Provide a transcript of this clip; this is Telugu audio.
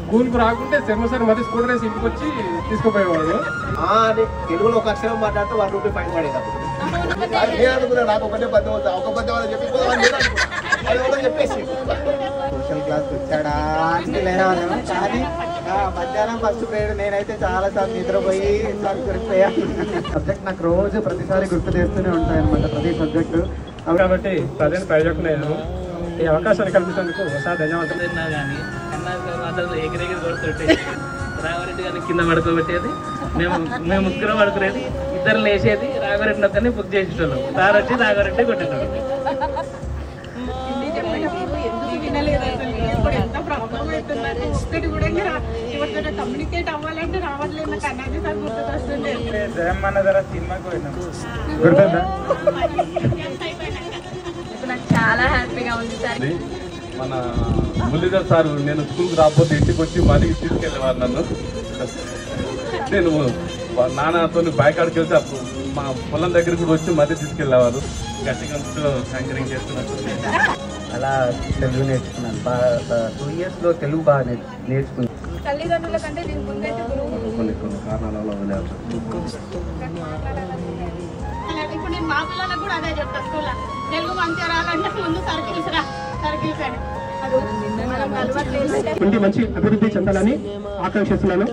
స్కూల్కి రాకుంటే సెమసరి మరి స్కూల్ రేసి ఇంటికి వచ్చి తీసుకుపోయేవాడు. తెలుగులో ఒక అక్షరం మాట్లాడితే ₹1 ఫైన్ పడేటప్పుడు నాకు ఒకటే పద్యం అవుతా ఒక పద్యం అని చెప్పి చెప్పేసి సోషల్ క్లాస్ వచ్చాడా కానీ మధ్యాహ్నం ఫస్ట్ పీరియడ్ నేనైతే చాలా సార్లు నిద్రపోయి గుర్తుపోయాను. సబ్జెక్ట్ నాకు రోజు ప్రతిసారి గుర్తు చేస్తూనే ఉంటాయి అనమాట ప్రతి సబ్జెక్టు. కాబట్టి ప్రజెంట్ ప్రయోజకు నేను ఈ అవకాశాన్ని కల్పించేందుకు ఒకసారి ధన్యవాదాలు. కానీ మాటలు ఎగిరెగిరి కొడుతుంటే రాఘవరెడ్డి గారిని కింద పడుకోబెట్టేది, మేము ముగ్గురం పడుకునేది, ఇద్దరు లేచేది, రాఘవరెడ్డిని ఒక్కరిని బుక్ చేసేటోళ్ళం. సార్ వచ్చి రాఘవరెడ్డి కొట్టేటోళ్ళు. ఎంత ప్రాబ్లం అవుతుందంటే ఒక్కటి కూడా ఎవరితో కమ్యూనికేట్ అవ్వాలంటే రావట్లేదు. నాకు అన్నది సార్ గుర్తుకొస్తుంది. నాకు చాలా హ్యాపీగా ఉంది సార్. మన మురళీధర్ సార్ నేను స్కూల్కి రాకపోతే ఇంటికి వచ్చి మరీ తీసుకెళ్ళేవారు నన్ను. నేను నాన్నతో బైకాడికి వెళ్తే అప్పుడు మా పొలం దగ్గరికి కూడా వచ్చి మరీ తీసుకెళ్ళేవారు. గట్టిగా యాంకరింగ్ చేస్తున్నారు. అలా తెలుగు నేర్చుకున్నాను. 2 yearsలో తెలుగు బాగా నేర్చుకున్నాను. తల్లిదండ్రుల కంటే నేను ముందైతే కొన్ని కారణాల వల్ల వదిలేరు. ఇప్పుడు నేను మా పిల్లలకు కూడా అదే చెప్తాను. స్కూల్లో తెలుగు మంచిగా రావాలంటే ముందు సర్కిల్స్ అని మంచి అభివృద్ధి చెందాలని ఆకాంక్షిస్తున్నాను.